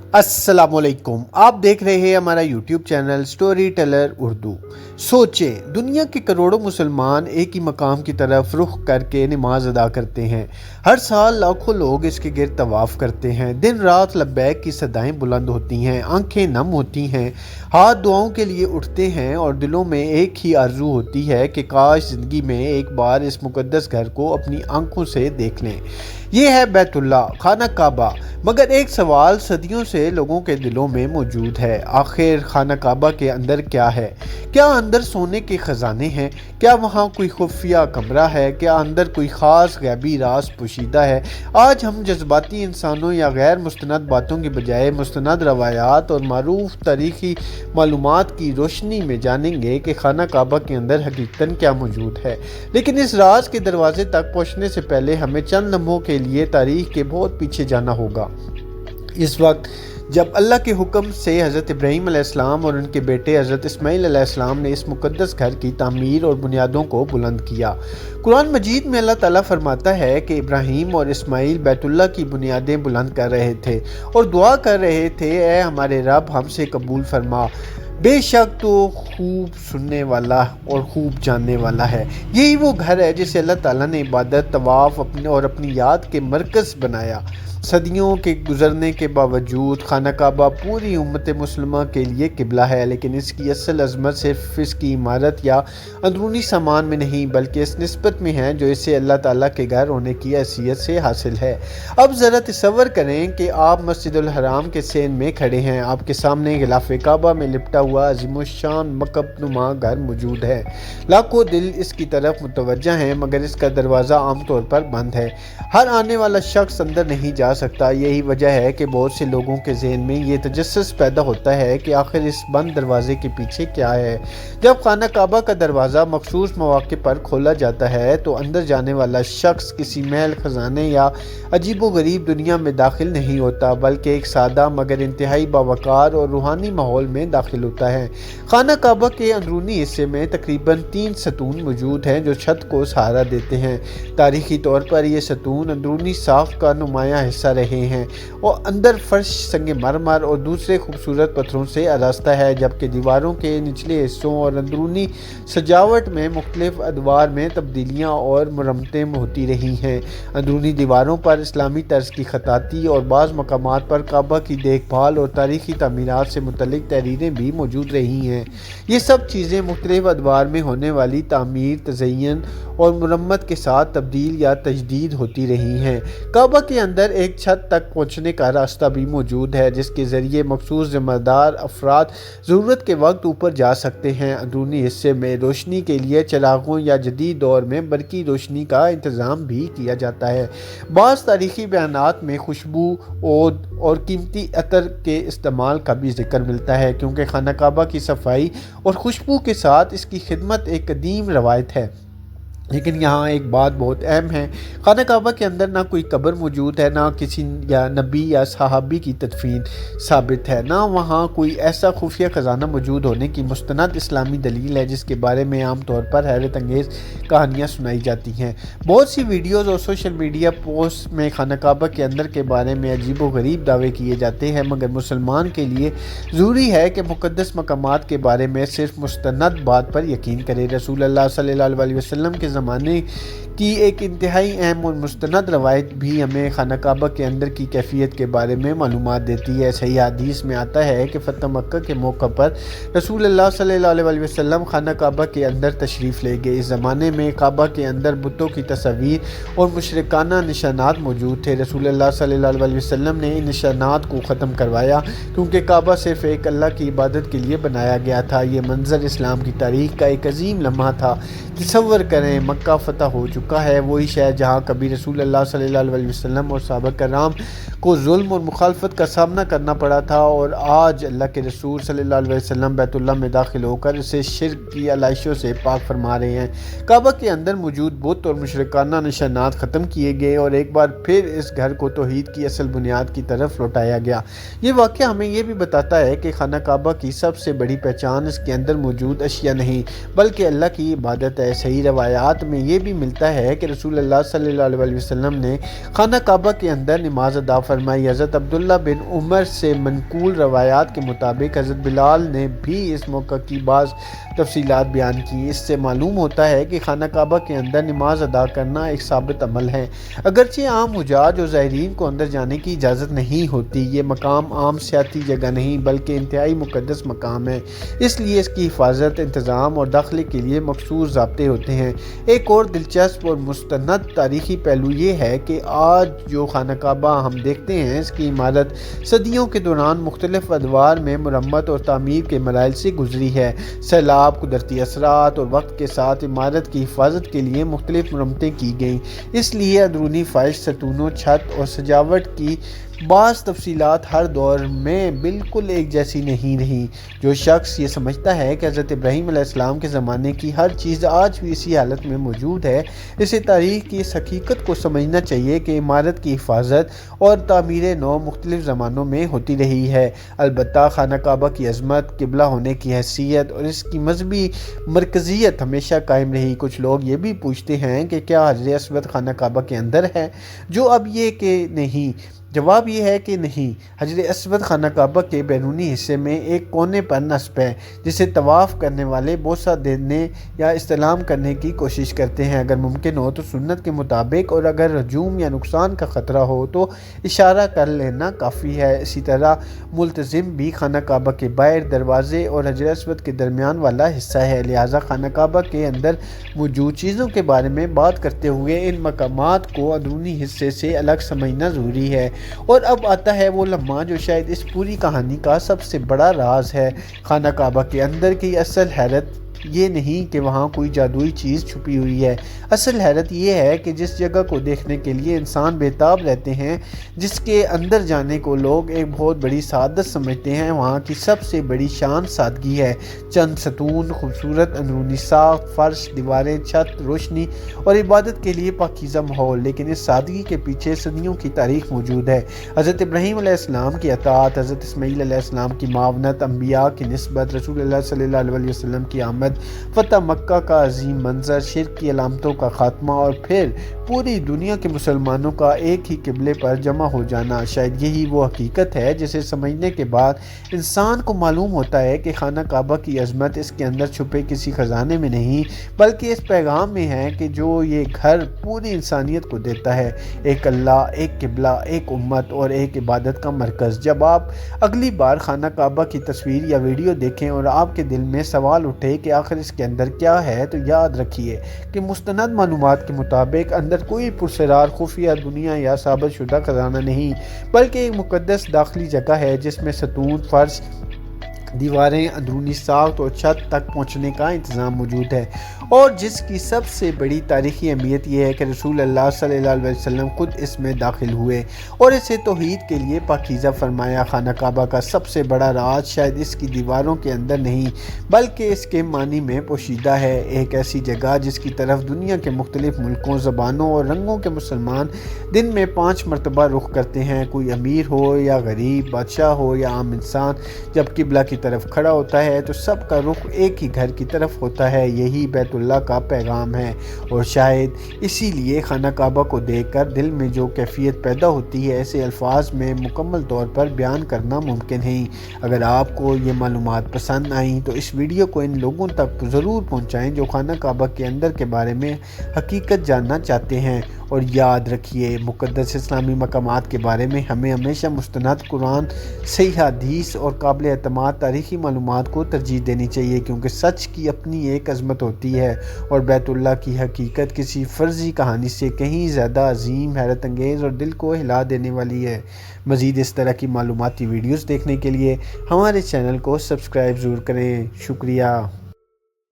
अस्सलाम वालेकुम। आप देख रहे हैं हमारा YouTube channel story teller Urdu. सोचें, दुनिया के करोड़ों मुसलमान एक ही मकाम की तरफ रुख करके नमाज अदा करते हैं। हर साल लाखों लोग इसके गिर्द तवाफ़ करते हैं। दिन रात लब्बैक की सदाएं बुलंद होती हैं, आंखें नम होती हैं, हाथ दुआओं के लिए उठते हैं और दिलों में एक ही आरज़ू होती है कि काश ज़िंदगी में एक बार इस मुक़द्दस घर को अपनी आंखों से देख लें। ये है बैतुल्ला, खाना काबा। मगर एक सवाल सदियों से लोगों के दिलों में मौजूद है, आखिर खाना काबा के अंदर क्या है? क्या अंदर सोने के ख़जाने हैं? क्या वहाँ कोई खुफिया कमरा है? क्या अंदर कोई ख़ास गैबी राज पोशीदा है? आज हम जज्बाती इंसानों या गैर मुस्तनद बातों के बजाय मुस्तनद रवायात और मारूफ तारीख़ी मालूमात की रोशनी में जानेंगे कि खाना काबा के अंदर हकीकतन क्या मौजूद है। लेकिन इस राज के दरवाजे तक पहुँचने से पहले हमें चंद लम्हों के लिए तारीख़ के बहुत पीछे जाना होगा। इस वक्त जब अल्लाह के हुक्म से हज़रत इब्राहीम अलैहिस्सलाम और उनके बेटे हज़रत इस्माईल अलैहिस्सलाम ने इस मुक़द्दस घर की तामीर और बुनियादों को बुलंद किया। कुरान मजीद में अल्लाह ताला फरमाता है कि इब्राहीम और इस्माईल बैतुल्लाह की बुनियादें बुलंद कर रहे थे और दुआ कर रहे थे, ऐ हमारे रब हमसे कबूल फरमा, बेशक तो खूब सुनने वाला और खूब जानने वाला है। यही वो घर है जिसे अल्लाह ताला ने इबादत, तवाफ़ अपनी याद के मरकज़ बनाया। सदियों के गुजरने के बावजूद खाना काबा पूरी उम्मत मुसलमा के लिए किबला है, लेकिन इसकी असल अज़मत सिर्फ इसकी इमारत या अंदरूनी सामान में नहीं बल्कि इस निस्बत में है जो इसे अल्लाह ताला के घर होने की हैसियत से हासिल है। अब ज़रा तसव्वुर करें कि आप मस्जिदुल हराम के सेन में खड़े हैं, आपके सामने गिलाफ काबा में लिपटा हुआ अज़ीमुश्शान मकब नुमा घर मौजूद है। लाखों दिल इसकी तरफ मुतवज्जा हैं, मगर इसका दरवाज़ा आमतौर पर बंद है। हर आने वाला शख्स अंदर नहीं जा सकता। यही वजह है कि बहुत से लोगों के ज़हन में ये तजस्सुस पैदा होता है कि आखिर इस बंद दरवाजे के पीछे क्या है। जब खाना काबा का दरवाज़ा मखसूस मौके पर खोला जाता है तो अंदर जाने वाला शख्स किसी महल खजाने या अजीबो गरीब दुनिया में दाखिल नहीं होता, बल्कि एक सादा मगर इंतहाई बावकार और रूहानी माहौल में दाखिल होता है। खाना काबा के अंदरूनी हिस्से में तकरीबन 3 सतून मौजूद हैं जो छत को सहारा देते हैं। तारीखी तौर पर ये सतून अंदरूनी साख का नुमाया हिस्सा रहे हैं और अंदर फर्श संगे मरमर और दूसरे खूबसूरत पत्थरों से आरास्ता है, जबकि दीवारों के निचले हिस्सों और अंदरूनी सजावट में मुख्तलिफ अदवार में तब्दीलियाँ और मरम्मतें होती रही हैं। अंदरूनी दीवारों पर इस्लामी तर्ज की खताती और बाज़ मकामात पर काबा की देखभाल और तारीखी तामीरात से मुतल्लिक तहरीरें भी मौजूद रही हैं। ये सब चीज़ें मुख्तलिफ अदवार में होने वाली तामीर, तज़य्युन और मरम्मत के साथ तब्दील या तजदीद होती रही हैं। काबा के अंदर एक छत तक पहुंचने का रास्ता भी मौजूद है जिसके ज़रिए मखसूस ज़िम्मेदार अफराद ज़रूरत के वक्त ऊपर जा सकते हैं। अंदरूनी हिस्से में रोशनी के लिए चिरागों या जदीद दौर में बरकी रोशनी का इंतज़ाम भी किया जाता है। बाज़ तारीख़ी बयानात में खुशबू, ओद और कीमती अतर के इस्तेमाल का भी जिक्र मिलता है, क्योंकि खाना काबा की सफाई और खुशबू के साथ इसकी खिदमत एक कदीम रवायत है। लेकिन यहाँ एक बात बहुत अहम है, खाना काबा के अंदर ना कोई कब्र मौजूद है, ना किसी या नबी या सहाबी की तदफीन साबित है, ना वहाँ कोई ऐसा खुफिया ख़जाना मौजूद होने की मुस्तनद इस्लामी दलील है जिसके बारे में आम तौर पर हैरत अंगेज़ कहानियाँ सुनाई जाती हैं। बहुत सी वीडियोज़ और सोशल मीडिया पोस्ट में खाना काबा के अंदर के बारे में अजीब व गरीब दावे किए जाते हैं, मगर मुसलमान के लिए ज़रूरी है कि मुक़द्दस मकामात के बारे में सिर्फ मुस्तनद बात पर यकीन करें। रसूल अल्लाह सल्लल्लाहु अलैहि वसल्लम के ज़माने की एक इंतहाई अहम और मुस्तनद रवायत भी हमें खाना काबा के अंदर की कैफियत के बारे में मालूमात देती है। सही हदीस में आता है कि फ़तह मक्का के मौका पर रसूल अल्लाह सल्लल्लाहु अलैहि वसल्लम खाना काबा के अंदर तशरीफ़ ले गए। इस ज़माने में काबा के अंदर बुतों की तस्वीर और मुशरिकाना निशानात मौजूद थे। रसूल अल्लाह सल्लल्लाहु अलैहि वसल्लम ने इन निशानात को ख़त्म करवाया, क्योंकि काबा सिर्फ़ एक अल्लाह की इबादत के लिए बनाया गया था। ये मंज़र इस्लाम की तारीख़ का एक अजीम लम्हा था। तसव्वुर करें, मक्का फ़तह हो चुका है, वही शहर जहाँ कभी रसूल अल्लाह सल्लल्लाहु अलैहि वसल्लम और सहाबा कराम को जुल्म और मुखालफत का सामना करना पड़ा था, और आज अल्लाह के रसूल सल्लल्लाहु अलैहि वसल्लम बैतुल्ला में दाखिल होकर इसे शिर्क की आलाइशों से पाक फरमा रहे हैं। काबा के अंदर मौजूद बुत और मुशरिकाना निशानात ख़त्म किए गए और एक बार फिर इस घर को तौहीद की असल बुनियाद की तरफ लौटाया गया। ये वाक़या हमें ये भी बताता है कि खाना काबा की सबसे बड़ी पहचान इसके अंदर मौजूद अशिया नहीं बल्कि अल्लाह की इबादत है। सही रवायात में ये भी मिलता ہے کہ رسول اللہ صلی اللہ علیہ وسلم نے خانہ کعبہ کے اندر نماز ادا فرمائی۔ حضرت عبداللہ بن عمر سے منقول روایات کے مطابق حضرت بلال نے بھی اس موقع کی بعض تفصیلات بیان کی۔ اس سے معلوم ہوتا ہے کہ خانہ کعبہ کے اندر نماز ادا کرنا ایک ثابت عمل ہے، اگرچہ عام حجاج اور زائرین کو اندر جانے کی اجازت نہیں ہوتی۔ یہ مقام عام سیاحتی جگہ نہیں بلکہ انتہائی مقدس مقام ہے، اس لیے اس کی حفاظت، انتظام اور داخلے کے لیے مخصوص ضابطے ہوتے ہیں۔ ایک اور دلچسپ اور مستند تاریخی پہلو یہ ہے کہ آج جو خانہ کعبہ ہم دیکھتے ہیں، اس کی عمارت صدیوں کے دوران مختلف ادوار میں مرمت اور تعمیر کے مراحل سے گزری ہے۔ سیلاب، قدرتی اثرات اور وقت کے ساتھ عمارت کی حفاظت کے لیے مختلف مرمتیں کی گئیں، اس لیے اندرونی فرش، ستونوں، چھت اور سجاوٹ کی بعض تفصیلات ہر دور میں بالکل ایک جیسی نہیں رہیں۔ جو شخص یہ سمجھتا ہے کہ حضرت ابراہیم علیہ السلام کے زمانے کی ہر چیز آج بھی اسی حالت میں موجود ہے، اسے تاریخ کی اس حقیقت کو سمجھنا چاہیے کہ عمارت کی حفاظت اور تعمیر نو مختلف زمانوں میں ہوتی رہی ہے۔ البتہ خانہ کعبہ کی عظمت، قبلہ ہونے کی حیثیت اور اس کی مذہبی مرکزیت ہمیشہ قائم رہی۔ کچھ لوگ یہ بھی پوچھتے ہیں کہ کیا حجر اسود خانہ کعبہ کے اندر ہے؟ جواب یہ ہے کہ نہیں۔ حجر اسود خانہ کعبہ کے بیرونی حصے میں ایک کونے پر نصب ہے، جسے طواف کرنے والے بوسہ دینے یا استلام کرنے کی کوشش کرتے ہیں اگر ممکن ہو تو سنت کے مطابق، اور اگر ہجوم یا نقصان کا خطرہ ہو تو اشارہ کر لینا کافی ہے۔ اسی طرح ملتزم بھی خانہ کعبہ کے باہر دروازے اور حجر اسود کے درمیان والا حصہ ہے، لہٰذا خانہ کعبہ کے اندر موجود چیزوں کے بارے میں بات کرتے ہوئے ان مقامات کو اندرونی حصے سے الگ سمجھنا ضروری ہے۔ اور اب آتا ہے وہ لمحہ جو شاید اس پوری کہانی کا سب سے بڑا راز ہے۔ خانہ کعبہ کے اندر کی اصل حیرت یہ نہیں کہ وہاں کوئی جادوئی چیز چھپی ہوئی ہے، اصل حیرت یہ ہے کہ جس جگہ کو دیکھنے کے لیے انسان بےتاب رہتے ہیں، جس کے اندر جانے کو لوگ ایک بہت بڑی سعادت سمجھتے ہیں، وہاں کی سب سے بڑی شان سادگی ہے۔ چند ستون، خوبصورت اندرونی ساخت، فرش، دیواریں، چھت، روشنی اور عبادت کے لیے پاکیزہ ماحول، لیکن اس سادگی کے پیچھے صدیوں کی تاریخ موجود ہے۔ حضرت ابراہیم علیہ السلام کی اطاعت، حضرت اسماعیل علیہ السلام کی معاونت، انبیاء کی نسبت، رسول اللہ صلی اللہ علیہ وسلم کی آمد، فتح مکہ کا عظیم منظر، شرک کی علامتوں کا خاتمہ اور پھر پوری دنیا کے مسلمانوں کا ایک ہی قبلے پر جمع ہو جانا، شاید یہی وہ حقیقت ہے جسے سمجھنے کے بعد انسان کو معلوم ہوتا ہے کہ خانہ کعبہ کی عظمت اس کے اندر چھپے کسی خزانے میں نہیں بلکہ اس پیغام میں ہے کہ جو یہ گھر پوری انسانیت کو دیتا ہے، ایک اللہ، ایک قبلہ، ایک امت اور ایک عبادت کا مرکز۔ جب آپ اگلی بار خانہ کعبہ کی تصویر یا ویڈیو دیکھیں اور آپ کے دل میں سوال اٹھے کہ آخر اس کے اندر کیا ہے، تو یاد رکھیے کہ مستند معلومات کے مطابق اندر کوئی پرسرار خفیہ دنیا یا ثابت شدہ خزانہ نہیں بلکہ ایک مقدس داخلی جگہ ہے جس میں ستون، فرش، دیواریں، اندرونی ساخت اور چھت تک پہنچنے کا انتظام موجود ہے، اور جس کی سب سے بڑی تاریخی اہمیت یہ ہے کہ رسول اللہ صلی اللہ علیہ وسلم خود اس میں داخل ہوئے اور اسے توحید کے لیے پاکیزہ فرمایا۔ خانہ کعبہ کا سب سے بڑا راز شاید اس کی دیواروں کے اندر نہیں بلکہ اس کے معنی میں پوشیدہ ہے، ایک ایسی جگہ جس کی طرف دنیا کے مختلف ملکوں، زبانوں اور رنگوں کے مسلمان دن میں 5 مرتبہ رخ کرتے ہیں، کوئی امیر ہو یا غریب، بادشاہ ہو یا عام انسان۔ جب قبلہ کی طرف کھڑا ہوتا ہے تو سب کا رخ ایک ہی گھر کی طرف ہوتا ہے، یہی بیت اللہ کا پیغام ہے، اور شاید اسی لیے خانہ کعبہ کو دیکھ کر دل میں جو کیفیت پیدا ہوتی ہے اسے الفاظ میں مکمل طور پر بیان کرنا ممکن نہیں۔ اگر آپ کو یہ معلومات پسند آئیں تو اس ویڈیو کو ان لوگوں تک ضرور پہنچائیں جو خانہ کعبہ کے اندر کے بارے میں حقیقت جاننا چاہتے ہیں، اور یاد رکھیے مقدس اسلامی مقامات کے بارے میں ہمیں ہمیشہ مستند قرآن، صحیح حدیث اور قابل اعتماد تاریخی معلومات کو ترجیح دینی چاہیے، کیونکہ سچ کی اپنی ایک عظمت ہوتی ہے اور بیت اللہ کی حقیقت کسی فرضی کہانی سے کہیں زیادہ عظیم، حیرت انگیز اور دل کو ہلا دینے والی ہے۔ مزید اس طرح کی معلوماتی ویڈیوز دیکھنے کے لیے ہمارے چینل کو سبسکرائب ضرور کریں۔ شکریہ۔